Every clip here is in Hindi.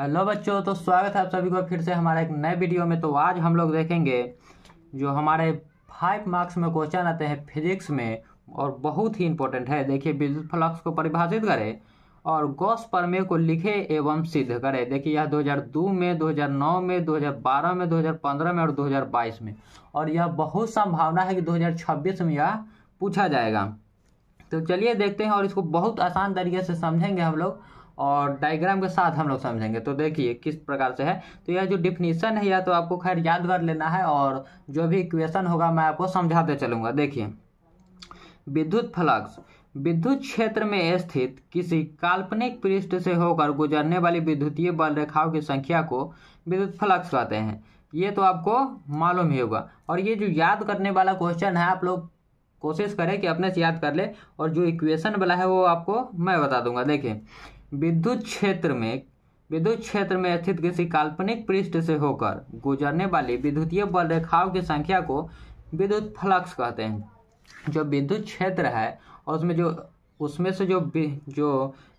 हेलो बच्चों, तो स्वागत है आप सभी को फिर से हमारे एक नए वीडियो में। तो आज हम लोग देखेंगे जो हमारे 5 मार्क्स में क्वेश्चन आते हैं फिजिक्स में और बहुत ही इंपॉर्टेंट है। देखिए, विद्युत फ्लक्स को परिभाषित करें और गॉस प्रमेय को लिखे एवं सिद्ध करें। देखिए, यह 2002 में, 2009 में, 2012 में, 2015 में और 2022 में, और यह बहुत संभावना है कि 2026 में यह पूछा जाएगा। तो चलिए देखते हैं और इसको बहुत आसान तरीके से समझेंगे हम लोग और डायग्राम के साथ हम लोग समझेंगे। तो देखिए किस प्रकार से है। तो यह जो डिफिनीशन है या तो आपको खैर याद कर लेना है और जो भी इक्वेशन होगा मैं आपको समझाते चलूंगा। देखिए, विद्युत फ्लक्स विद्युत क्षेत्र में स्थित किसी काल्पनिक पृष्ठ से होकर गुजरने वाली विद्युतीय बल रेखाओं की संख्या को विद्युत फ्लक्स कहते हैं। ये तो आपको मालूम ही होगा। और ये जो याद करने वाला क्वेश्चन है, आप लोग कोशिश करें कि अपने से याद कर ले, और जो इक्वेशन वाला है वो आपको मैं बता दूंगा। देखिए, विद्युत क्षेत्र में स्थित किसी काल्पनिक पृष्ठ से होकर गुजरने वाली विद्युतीय बल रेखाओं की संख्या को विद्युत फ्लक्स कहते हैं। जो विद्युत क्षेत्र है और उसमें से जो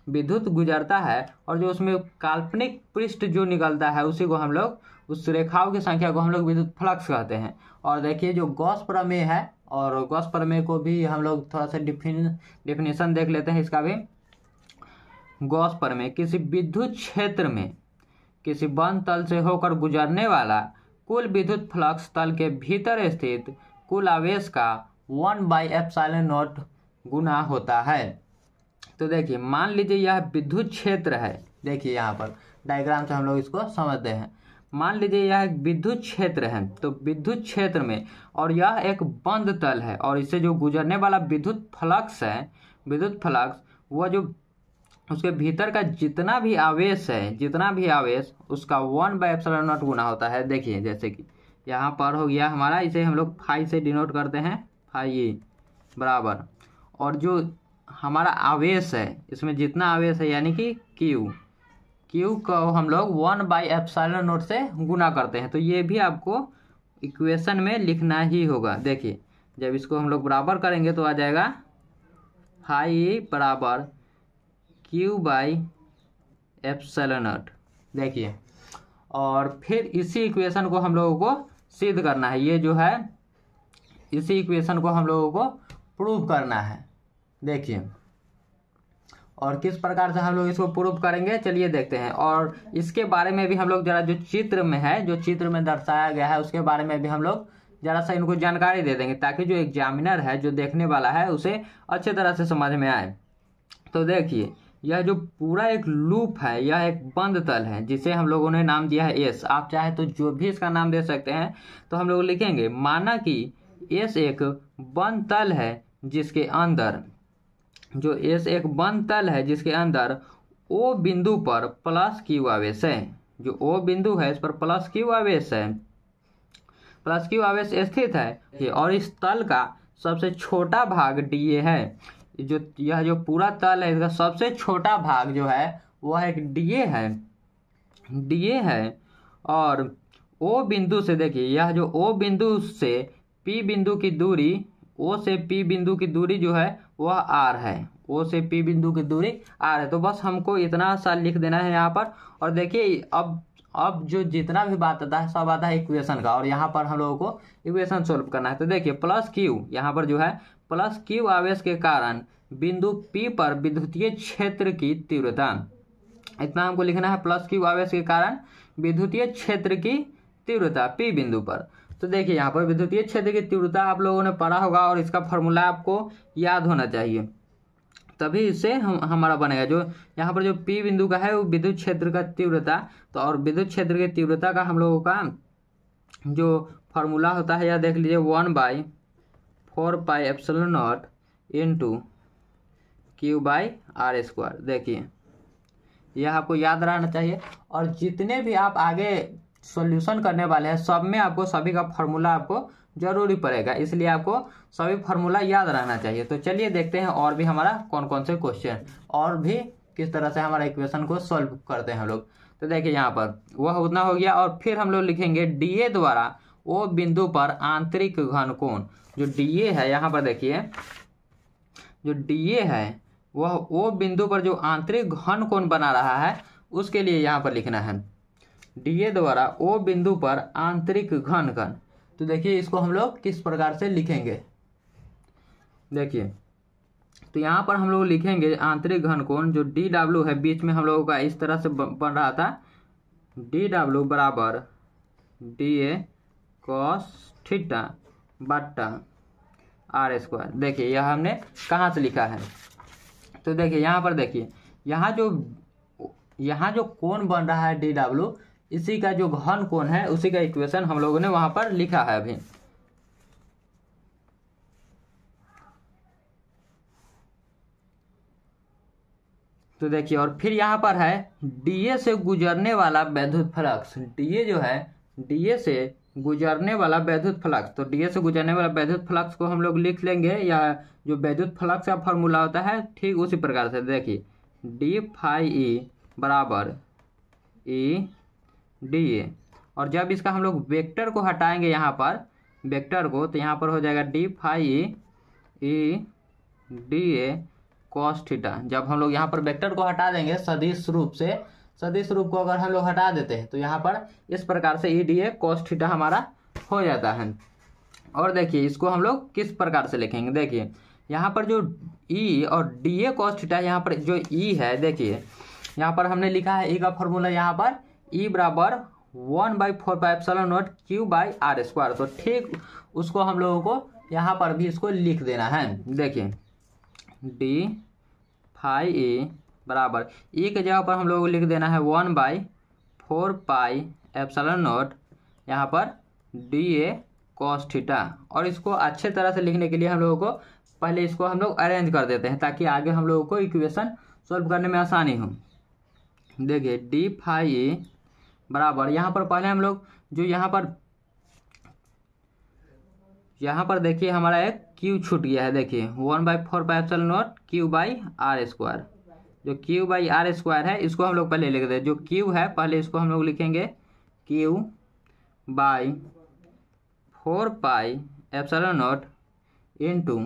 विद्युत गुजरता है और जो उसमें काल्पनिक पृष्ठ जो निकलता है उसी को हम लोग, उस रेखाओं की संख्या को हम लोग विद्युत फ्लक्स कहते हैं। और देखिए, जो गॉस प्रमेय है, और गॉस प्रमेय को भी हम लोग थोड़ा सा डिफिनीशन देख लेते हैं इसका भी। गॉस प्रमेय किसी विद्युत क्षेत्र में किसी बंद तल से होकर गुजरने वाला कुल विद्युत फ्लक्स तल के भीतर स्थित कुल आवेश का 1/ε0 गुना होता है। तो देखिए, मान लीजिए यह विद्युत क्षेत्र है। देखिए यहाँ पर डायग्राम से हम लोग इसको समझते हैं। मान लीजिए यह एक विद्युत क्षेत्र है। तो विद्युत क्षेत्र में, और यह एक बंद तल है, और इससे जो गुजरने वाला विद्युत फ्लक्स है, वह जो उसके भीतर का जितना भी आवेश उसका 1/ε0 गुना होता है। देखिए, जैसे कि यहाँ पर हो गया हमारा, इसे हम लोग फाई से डिनोट करते हैं, फाई बराबर, और जो हमारा आवेश है इसमें जितना आवेश है यानी कि क्यू को हम लोग 1/ε0 से गुना करते हैं। तो ये भी आपको इक्वेशन में लिखना ही होगा। देखिए, जब इसको हम लोग बराबर करेंगे तो आ जाएगा फाई बराबर Q/ε0। देखिए, और फिर इसी इक्वेशन को हम लोगों को सिद्ध करना है। ये जो है, इसी इक्वेशन को हम लोगों को प्रूव करना है। देखिए, और किस प्रकार से हम लोग इसको प्रूव करेंगे चलिए देखते हैं। और इसके बारे में भी हम लोग जरा जो चित्र में दर्शाया गया है उसके बारे में भी हम लोग जरा सा इनको जानकारी दे देंगे, ताकि जो एग्जामिनर है, जो देखने वाला है, उसे अच्छे तरह से समझ में आए। तो देखिए, यह जो पूरा एक लूप है, यह एक बंद तल है जिसे हम लोगों ने नाम दिया है एस। आप चाहे तो जो भी इसका नाम दे सकते हैं। तो हम लोग लिखेंगे, माना कि एस एक बंद तल है जिसके अंदर ओ बिंदु पर प्लस क्यू आवेश है। जो ओ बिंदु है इस पर प्लस क्यू आवेश स्थित है। और इस तल का सबसे छोटा भाग डीए है। यह जो पूरा तल है इसका सबसे छोटा भाग जो है वह एक डीए है। और ओ बिंदु से, देखिए, यह जो ओ बिंदु से पी बिंदु की दूरी, ओ से पी बिंदु की दूरी जो है वह आर है। ओ से पी बिंदु की दूरी आर है। तो बस हमको इतना सा लिख देना है यहाँ पर। और देखिए, अब जो जितना भी बात आता है सब आता है इक्वेशन का, और यहाँ पर हम लोगों को इक्वेशन सोल्व करना है। तो देखिए, प्लस क्यू, यहाँ पर जो है प्लस क्यू आवेश के कारण बिंदु P पर विद्युतीय क्षेत्र की तीव्रता, इतना हमको लिखना है। प्लस क्यू आवेश के कारण विद्युतीय क्षेत्र की तीव्रता P बिंदु पर। तो देखिए, यहाँ पर विद्युतीय क्षेत्र की तीव्रता आप लोगों ने पढ़ा होगा और इसका फॉर्मूला आपको याद होना चाहिए, तभी इससे हमारा बनेगा। जो यहाँ पर जो P बिंदु का है वो विद्युत क्षेत्र का तीव्रता। तो और विद्युत क्षेत्र की तीव्रता का हम लोगों का जो फॉर्मूला होता है, यह देख लीजिए, 1/4πε0 इंटू Q/r²। देखिए, यह आपको याद रहना चाहिए। और जितने भी आप आगे सॉल्यूशन करने वाले हैं सब में आपको सभी का फॉर्मूला आपको जरूरी पड़ेगा, इसलिए आपको सभी फॉर्मूला याद रहना चाहिए। तो चलिए देखते हैं और भी हमारा कौन कौन से क्वेश्चन और भी किस तरह से हमारा इक्वेशन को सॉल्व करते हैं हम लोग। तो देखिए, यहाँ पर वह उतना हो गया। और फिर हम लोग लिखेंगे डीए द्वारा ओ बिंदु पर आंतरिक घन कोण। जो डीए है, यहाँ पर देखिए, जो डीए है वह ओ बिंदु पर जो आंतरिक घन कोण बना रहा है उसके लिए यहाँ पर लिखना है डीए द्वारा ओ बिंदु पर आंतरिक घन कोण। तो देखिए इसको हम लोग किस प्रकार से लिखेंगे, देखिए तो यहाँ पर हम लोग लिखेंगे आंतरिक घन कोण जो डी डब्ल्यू है, बीच में हम लोगों का इस तरह से बन रहा था डी डब्ल्यू बराबर डी ए कॉस थीटा बट्टा आर स्क्वायर। देखिए यह हमने कहाँ से लिखा है, तो देखिए यहाँ पर देखिए यहाँ जो कोण बन रहा है डी डब्ल्यू, इसी का जो घन कोण है उसी का इक्वेशन हम लोगों ने वहाँ पर लिखा है अभी। तो देखिए और फिर यहाँ पर है डीए से गुजरने वाला वैद्युत फ्लक्स। डीए जो है डीए से गुजरने वाला वैद्युत फ्लक्स, तो डीए से गुजरने वाला वैद्युत फ्लक्स को हम लोग लिख लेंगे, या जो वैद्युत फ्लक्स का फॉर्मूला होता है ठीक उसी प्रकार से। देखिए डी फाई ई बराबर ई डी ए, और जब इसका हम लोग वेक्टर को हटाएंगे यहाँ पर वेक्टर को, तो यहाँ पर हो जाएगा D phi E D A cos theta. जब हम लोग यहाँ पर वेक्टर को हटा देंगे सदिश रूप से, सदिश रूप को अगर हम लोग हटा देते हैं तो यहाँ पर इस प्रकार से ई डी ए कॉस थीटा हमारा हो जाता है। और देखिए इसको हम लोग किस प्रकार से लिखेंगे, देखिए यहाँ पर जो ई और डी ए कॉस थीटा, यहाँ पर जो ई है देखिए यहाँ पर हमने लिखा है ई का फॉर्मूला यहाँ पर ई बराबर 1/4πε0 Q/r²। तो ठीक उसको हम लोगों को यहाँ पर भी इसको लिख देना है। देखिए डी फाई ए बराबर ई के जगह पर हम लोगों को लिख देना है 1/4πε0 यहाँ पर डी ए कॉस थीटा। और इसको अच्छे तरह से लिखने के लिए हम लोगों को पहले इसको हम लोग अरेंज कर देते हैं ताकि आगे हम लोगों को इक्वेशन सॉल्व करने में आसानी हो। देखिए डी फाई ए बराबर यहाँ पर पहले हम लोग जो यहाँ पर देखिए हमारा एक क्यू छूट गया है। देखिए 1/4πε0 Q/r²। जो Q/r² है इसको हम लोग पहले लिख दें। जो Q है पहले इसको हम लोग लिखेंगे Q/4πε0 इंटू,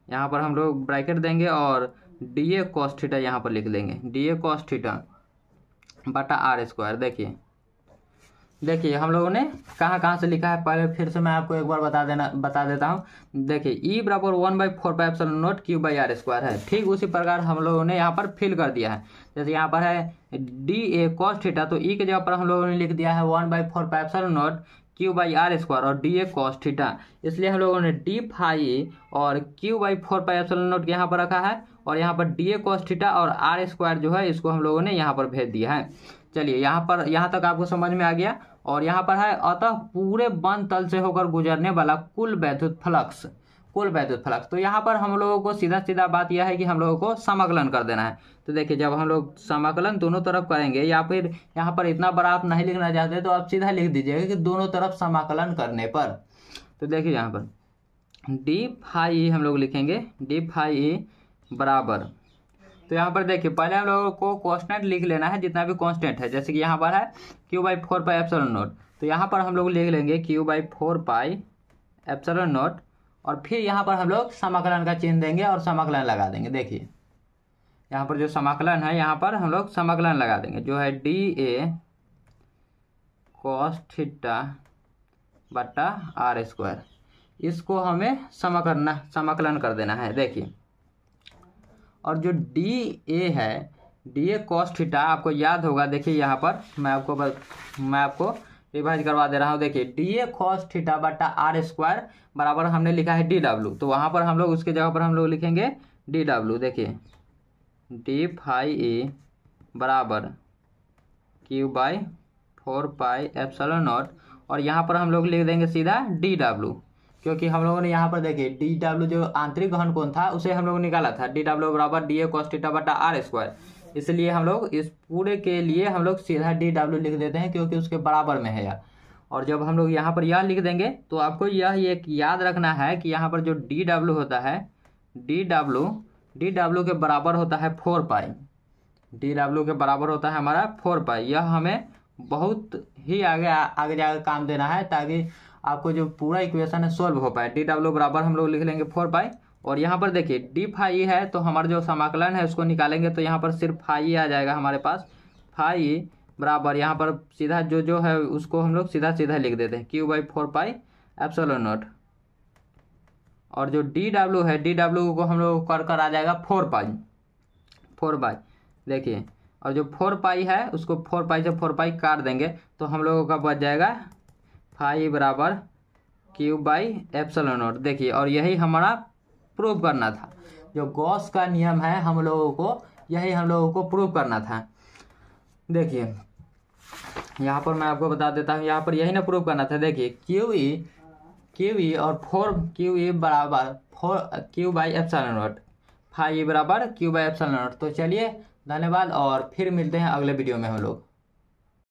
यहाँ पर हम लोग ब्रैकेट देंगे और डी ए कॉस थीटा यहाँ पर लिख देंगे डी ए कॉस थीटा बटा r²। देखिए हम लोगों ने कहाँ से लिखा है, पहले फिर से मैं आपको एक बार बता देता हूँ। देखिए ई बराबर 1/4πε0 Q/r² है, ठीक उसी प्रकार हम लोगों ने यहाँ पर फिल कर दिया है। जैसे यहाँ पर है डी ए कॉस थीटा, तो ई के जगह पर हम लोगों ने लिख दिया है 1/4πε0 Q/r² और डी ए कॉस थीटा। इसलिए हम लोगों ने डी फाई और Q/4πε0 यहाँ पर रखा है, और यहाँ पर डी ए कॉस थीटा और r² जो है इसको हम लोगों ने यहाँ पर भेज दिया है। चलिए यहाँ तक आपको समझ में आ गया। और यहाँ पर है अतः पूरे बंद तल से होकर गुजरने वाला कुल वैद्युत फ्लक्स। तो यहाँ पर हम लोगों को सीधा बात यह है कि हम लोगों को समाकलन कर देना है। तो देखिए जब हम लोग समाकलन दोनों तरफ करेंगे, या फिर यहाँ पर इतना बड़ा आप नहीं लिखना चाहते तो आप सीधा लिख दीजिएगा कि दोनों तरफ समाकलन करने पर। तो देखिए यहाँ पर डी फाई हम लोग लिखेंगे डी फाई बराबर, तो यहाँ पर देखिए पहले हम लोगों को कांस्टेंट लिख लेना है, जितना भी कांस्टेंट है। जैसे कि यहाँ पर है Q/4πε0, तो यहाँ पर हम लोग लिख लेंगे Q/4πε0, और फिर यहाँ पर हम लोग समाकलन का चिन्ह देंगे और समाकलन लगा देंगे। देखिए यहाँ पर जो समाकलन है यहाँ पर हम लोग समाकलन लगा देंगे, जो है डी ए कॉस थीटा बटा r²। इसको हमें समाकलन कर देना है। देखिए और जो डी ए है डी ए कॉस थीटा आपको याद होगा, देखिए यहाँ पर मैं आपको रिवाइज करवा दे रहा हूँ। देखिए डी ए कॉस थीटा बटा r² बराबर हमने लिखा है डी डब्ल्यू, तो वहाँ पर हम लोग उसके जगह पर हम लोग लिखेंगे डी डब्ल्यू। देखिए डी फाई ए बराबर Q/4πε0, और यहाँ पर हम लोग लिख देंगे सीधा डी डब्ल्यू, क्योंकि हम लोगों ने यहाँ पर देखिए डी डब्ल्यू जो आंतरिक घन कोण था उसे हम लोग निकाला था डी डब्ल्यू बराबर डी ए कॉस थीटा बटा r²। इसलिए हम लोग इस पूरे के लिए हम लोग सीधा डी डब्ल्यू लिख देते हैं, क्योंकि उसके बराबर में है यार। और जब हम लोग यहाँ पर यह लिख देंगे तो आपको यह एक याद रखना है कि यहाँ पर जो डी डब्ल्यू होता है डी डब्ल्यू के बराबर होता है 4π। डी डब्ल्यू के बराबर होता है हमारा 4π। यह हमें बहुत ही आगे जाकर काम देना है, ताकि आपको जो पूरा इक्वेशन है सोल्व हो पाए। डी डब्ल्यू बराबर हम लोग लिख लेंगे 4π, और यहाँ पर देखिए डी फाई है, तो हमारा जो समाकलन है उसको निकालेंगे तो यहाँ पर सिर्फ फाई आ जाएगा हमारे पास। फाई बराबर यहाँ पर सीधा जो है उसको हम लोग सीधा सीधा लिख देते हैं Q/4 एप्सिलॉन नॉट। और जो DW है, DW को हम लोग कर आ जाएगा 4 पाई। देखिए, और जो 4 पाई है उसको 4 पाई से 4 पाई काट देंगे तो हम लोगों का बच जाएगा फाई बराबर Q/एप्सिलॉन नॉट। देखिए, और यही हमारा प्रूव करना था। जो गॉस का नियम है हम लोगों को, यही हम लोगों को प्रूव करना था। देखिए यहाँ पर मैं आपको बता देता हूँ, यहाँ पर यही ना प्रूव करना था। देखिए QE और 4 QE बराबर 4 Q/एप्सिलॉन नॉट, फाई बराबर Q/एप्सिलॉन नॉट। तो चलिए धन्यवाद, और फिर मिलते हैं अगले वीडियो में हम लोग।